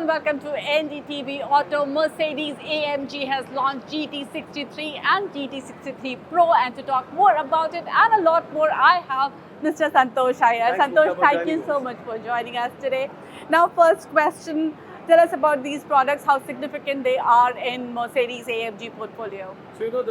and welcome to NDTV Auto. Mercedes-AMG has launched GT63 and GT63 Pro, and to talk more about it and a lot more, I have Mr. Santosh Iyer. Santosh, thank you so much for joining us today. Now, first question, tell us about these products, how significant they are in Mercedes-AMG portfolio. So,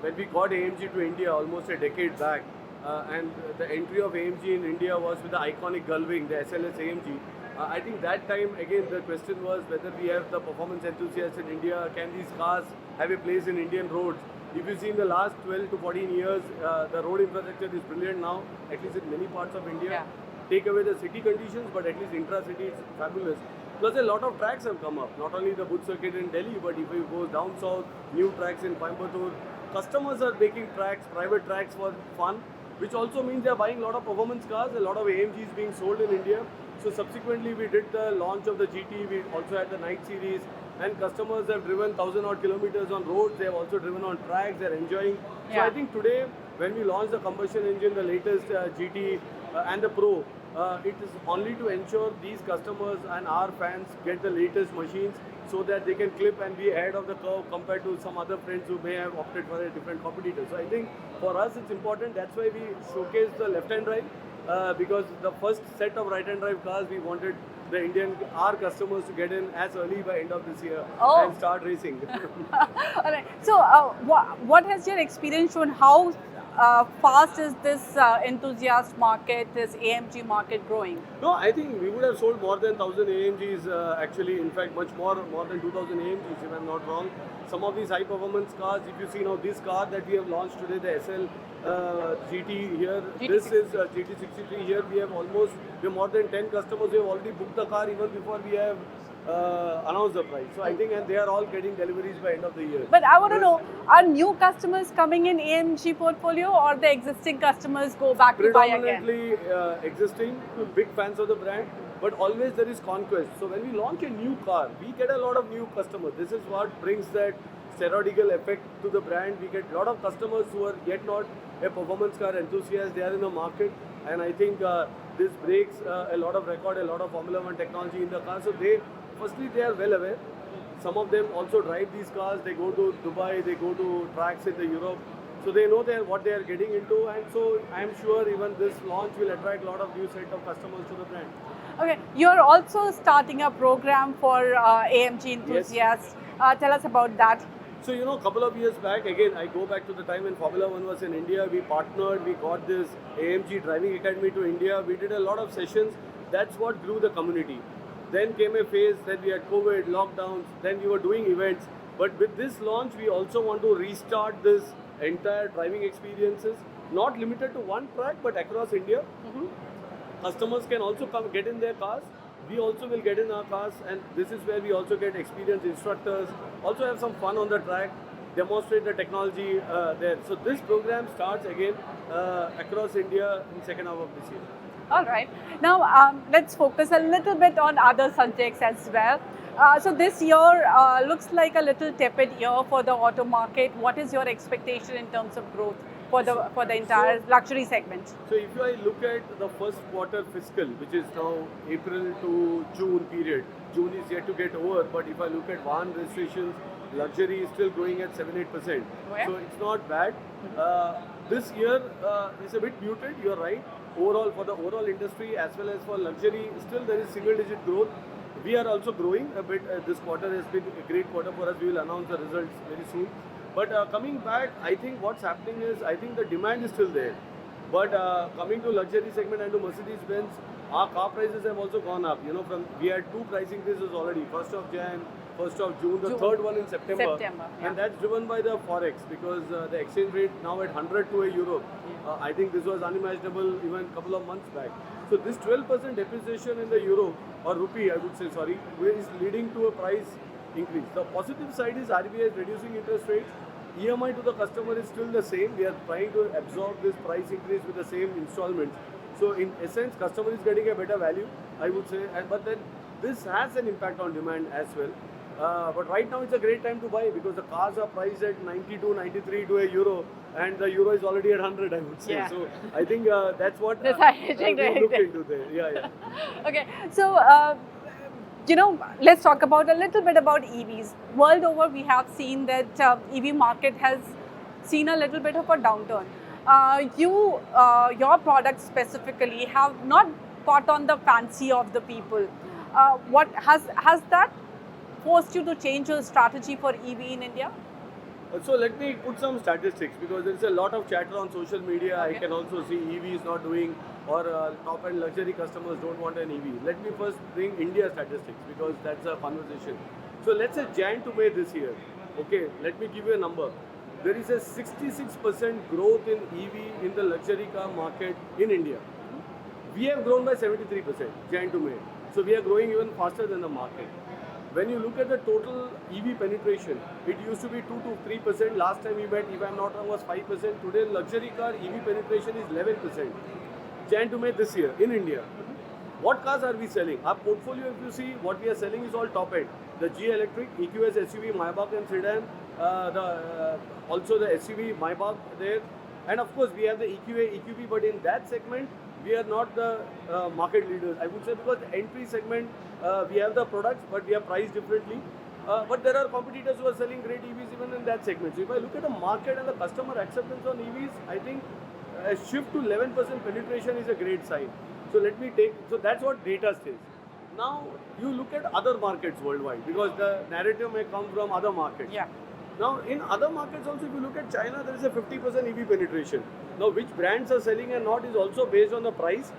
when we got AMG to India almost a decade back, and the entry of AMG in India was with the iconic Gullwing, the SLS AMG. I think that time, again, the question was whether we have the performance enthusiasts in India, can these cars have a place in Indian roads? If you see in the last 12 to 14 years, the road infrastructure is brilliant now, at least in many parts of India. Yeah. Take away the city conditions, but at least intra-city it's fabulous. Plus a lot of tracks have come up, not only the Buddh circuit in Delhi, but if you go down south, new tracks in Coimbatore. Customers are making tracks, private tracks for fun, which also means they are buying a lot of performance cars, a lot of AMGs being sold in India. So subsequently we did the launch of the GT, we also had the night series, and customers have driven 1,000 odd kilometers on roads, they have also driven on tracks, they're enjoying. Yeah. So I think today, when we launch the combustion engine, the latest GT and the Pro, it is only to ensure these customers and our fans get the latest machines so that they can clip and be ahead of the curve compared to some other friends who may have opted for a different competitor. So I think for us it's important, that's why we showcase the left-hand drive, because the first set of right-hand drive cars we wanted our customers to get in as early by end of this year and start racing. All right. So, what has your experience shown? How fast is this enthusiast market, this AMG market growing? No, I think we would have sold more than 1,000 AMGs actually. In fact, much more than 2,000 AMGs if I'm not wrong. Some of these high performance cars, if you see now this car that we have launched today, the SL GT here, this is GT63 here. We have more than 10 customers who have already booked the car even before we have announced the price. So I think, and they are all getting deliveries by end of the year. But I want to know, are new customers coming in AMG portfolio, or the existing customers go back to buy again? Predominantly existing, big fans of the brand, but always there is conquest. So when we launch a new car, we get a lot of new customers. This is what brings that steroidal effect to the brand. We get a lot of customers who are yet not a performance car enthusiast. They are in the market, and I think this breaks a lot of record, a lot of Formula 1 technology in the car. So firstly, they are well aware. Some of them also drive these cars. They go to Dubai, they go to tracks in the Europe. So they know what they are getting into, and so I am sure even this launch will attract a lot of new set of customers to the brand. Okay, you're also starting a program for AMG enthusiasts. Yes. Tell us about that. So, a couple of years back, again, I go back to the time when Formula 1 was in India. We partnered, we got this AMG Driving Academy to India. We did a lot of sessions. That's what grew the community. Then came a phase, then we had COVID, lockdowns, then we were doing events. But with this launch, we also want to restart this entire driving experiences, not limited to one track, but across India. Mm-hmm. Customers can also come get in their cars. We also will get in our cars, and this is where we also get experienced instructors, also have some fun on the track, demonstrate the technology there. So this program starts again across India in second half of this year. All right. Now, let's focus a little bit on other subjects as well. So this year looks like a little tepid year for the auto market. What is your expectation in terms of growth for the entire luxury segment? So if I look at the first quarter fiscal, which is now April to June period, June is yet to get over, but if I look at Vahan registrations, luxury is still growing at 7-8%. Yeah. So it's not bad. This year is a bit muted, you're right. Overall, for the overall industry as well as for luxury, still there is single digit growth. We are also growing a bit. This quarter has been a great quarter for us. We will announce the results very soon. But coming back, I think what's happening is, I think the demand is still there. But coming to luxury segment and to Mercedes-Benz, our car prices have also gone up. We had 2 price increases already, 1st of Jan, 1st of June, the third one in September. Yeah. And that's driven by the Forex, because the exchange rate now at 100 to a euro. I think this was unimaginable even a couple of months back. So this 12% depreciation in the euro, or rupee I would say, sorry, is leading to a price increase. The positive side is RBI is reducing interest rates. EMI to the customer is still the same. We are trying to absorb this price increase with the same installments. So in essence, customer is getting a better value, I would say. But then this has an impact on demand as well. But right now it's a great time to buy, because the cars are priced at 92, 93 to a euro, and the euro is already at 100, I would say. Yeah. So I think that's what we look into there. Yeah. Okay, so Let's talk about a little bit about EVs. World over, we have seen that EV market has seen a little bit of a downturn. Your products specifically have not caught on the fancy of the people. What has that forced you to change your strategy for EV in India? So let me put some statistics because there is a lot of chatter on social media. Okay. I can also see EV is not doing or top-end luxury customers don't want an EV. Let me first bring India statistics because that's a conversation. So let's say Jan to May this year. Okay, let me give you a number. There is a 66% growth in EV in the luxury car market in India. We have grown by 73% Jan to May. So we are growing even faster than the market. When you look at the total EV penetration, it used to be 2 to 3%. Last time we met, if I'm not wrong, was 5%. Today, luxury car EV penetration is 11%. Jan to May this year in India. What cars are we selling? Our portfolio, if you see, what we are selling is all top end. The G Electric, EQS SUV, Maybach and Sedan, also the SUV, Maybach there. And of course, we have the EQA, EQB, but in that segment, we are not the market leaders. I would say because the entry segment, we have the products, but we are priced differently. But there are competitors who are selling great EVs even in that segment. So if I look at the market and the customer acceptance on EVs, I think a shift to 11% penetration is a great sign. So so that's what data says. Now you look at other markets worldwide because the narrative may come from other markets. Yeah. Now, in other markets also, if you look at China, there is a 50% EV penetration. Now, which brands are selling and not is also based on the price.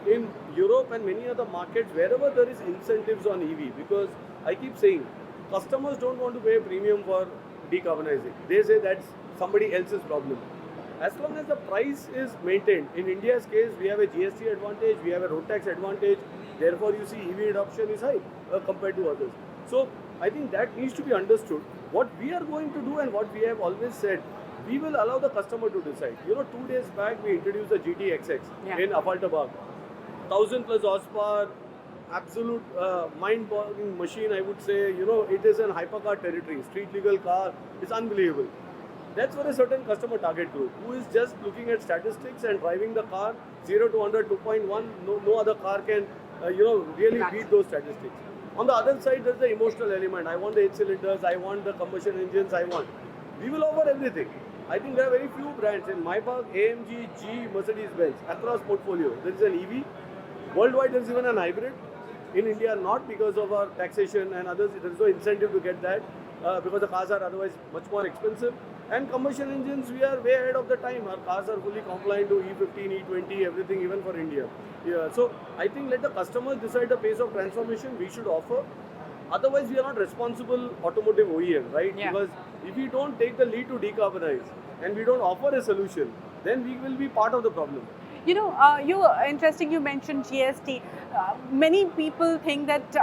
In Europe and many other markets, wherever there is incentives on EV, because I keep saying, customers don't want to pay a premium for decarbonizing. They say that's somebody else's problem. As long as the price is maintained, in India's case, we have a GST advantage, we have a road tax advantage, therefore you see EV adoption is high compared to others. So, I think that needs to be understood. What we are going to do and what we have always said, we will allow the customer to decide. 2 days back we introduced the GT XX in Afaltabad. 1000 plus horsepower, absolute mind-boggling machine, I would say. It is in hypercar territory, street legal car. It's unbelievable. That's for a certain customer target group who is just looking at statistics and driving the car 0 to 100, 2.1. No other car can really beat those statistics. On the other side, there's the emotional element. I want the 8 cylinders, I want the combustion engines, We will offer everything. I think there are very few brands in Maybach, AMG, G, Mercedes-Benz, across portfolio. There is an EV. Worldwide, there is even an hybrid. In India, not because of our taxation and others. There is no incentive to get that because the cars are otherwise much more expensive. And combustion engines, we are way ahead of the time. Our cars are fully compliant to E15, E20, everything, even for India. Yeah, so I think let the customers decide the pace of transformation we should offer. Otherwise, we are not responsible automotive OEM, right? Yeah. Because if we don't take the lead to decarbonize and we don't offer a solution, then we will be part of the problem. Interesting you mentioned GST. Many people think that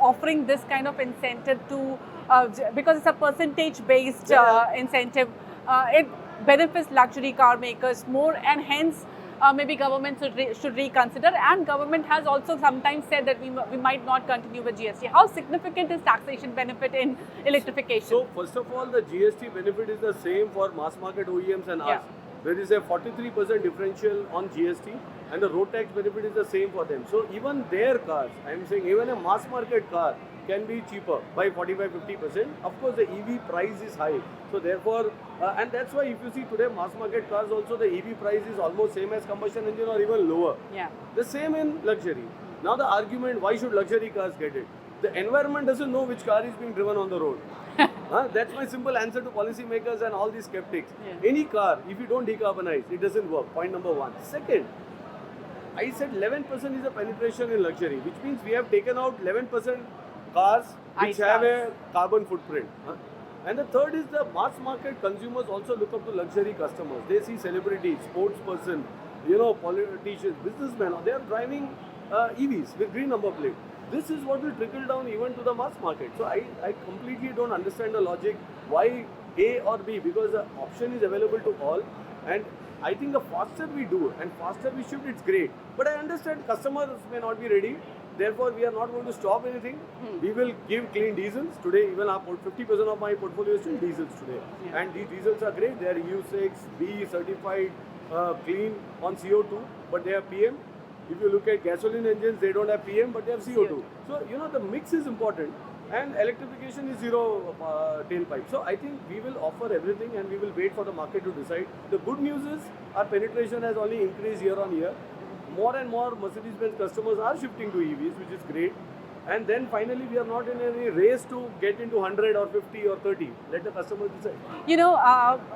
offering this kind of incentive to, because it's a percentage-based incentive, it benefits luxury car makers more, and hence maybe government should reconsider. And government has also sometimes said that we might not continue with GST. How significant is taxation benefit in electrification? So first of all, the GST benefit is the same for mass market OEMs and us. There is a 43% differential on GST, and the road tax benefit is the same for them. So even their cars, I am saying even a mass market car can be cheaper by 45-50%. Of course, the EV price is high. So therefore, and that's why if you see today mass market cars also, the EV price is almost same as combustion engine or even lower. Yeah. The same in luxury. Now the argument, why should luxury cars get it? The environment doesn't know which car is being driven on the road. That's my simple answer to policymakers and all these skeptics. Yeah. Any car, if you don't decarbonize, it doesn't work. Point number one. Second, I said 11% is the penetration in luxury, which means we have taken out 11% cars which have a carbon footprint. And the third is the mass market consumers also look up to luxury customers. They see celebrities, sports person, politicians, businessmen, they are driving EVs with green number plate. This is what will trickle down even to the mass market. So I completely don't understand the logic why A or B, because the option is available to all, and I think the faster we do and faster we shift, it's great. But I understand customers may not be ready. Therefore, we are not going to stop anything. We will give clean diesels. Today, even our 50% of my portfolio is still diesels today. Yeah. And these diesels are great. They are EU6, B certified, clean on CO2, but they are PM. If you look at gasoline engines, they don't have PM, but they have CO2. So, you know, the mix is important. And electrification is zero tailpipe. So I think we will offer everything and we will wait for the market to decide. The good news is our penetration has only increased year on year. More and more Mercedes-Benz customers are shifting to EVs, which is great. And then finally, we are not in any race to get into 100 or 50 or 30. Let the customers decide. You know,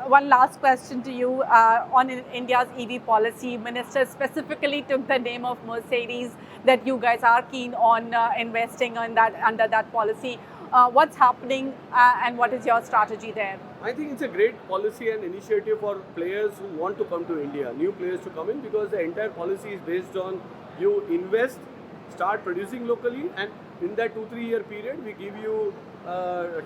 one last question to you on India's EV policy. Minister specifically took the name of Mercedes, that you guys are keen on investing on that under that policy. What's happening and what is your strategy there? I think it's a great policy and initiative for players who want to come to India, new players to come in, because the entire policy is based on you invest, start producing locally, and in that 2-3 year period we give you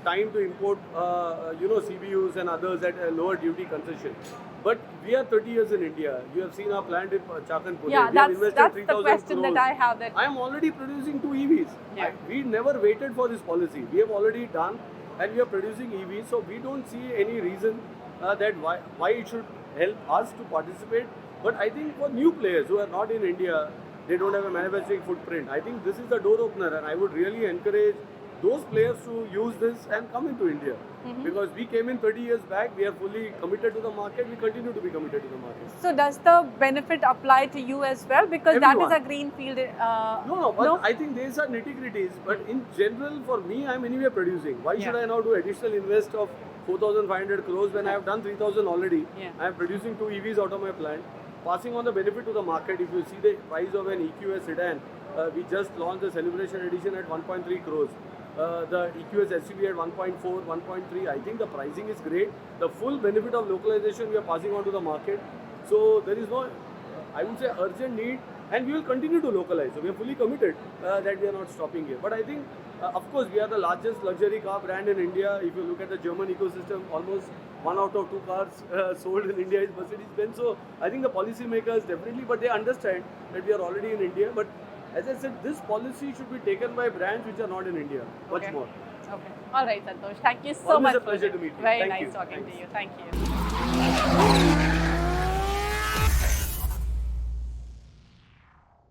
time to import CBUs and others at a lower duty concession. But we are 30 years in India. You have seen our plant in Chakan, Pune. Yeah, that's the question crores. that I have. That I am already producing 2 EVs. Yeah. We never waited for this policy. We have already done, and we are producing EVs. So we don't see any reason that why it should help us to participate. But I think for new players who are not in India, they don't have a manufacturing footprint. I think this is the door opener, and I would really encourage those players to use this and come into India. Because we came in 30 years back, we are fully committed to the market, we continue to be committed to the market. So does the benefit apply to you as well? Because Everyone. that is a greenfield. No, I think these are nitty-gritties. But in general, for me, I'm anyway producing. Why should I now do additional invest of 4,500 crores when I have done 3,000 already? I am producing 2 EVs out of my plant, passing on the benefit to the market. If you see the price of an EQS sedan, we just launched the Celebration Edition at 1.3 crores. The EQS SUV at 1.4, 1.3. I think the pricing is great. The full benefit of localization we are passing on to the market. So there is no, I would say, urgent need, and we will continue to localize. So we are fully committed that we are not stopping here. But I think, of course, we are the largest luxury car brand in India. If you look at the German ecosystem, almost 1 out of 2 cars sold in India is Mercedes-Benz. So I think the policymakers definitely, but they understand that we are already in India. But as I said, this policy should be taken by brands which are not in India. Much more. Okay. All right, Santosh. Thank you so Always much. a pleasure to meet you. Very Thank nice you. talking Thanks. to you. Thank you.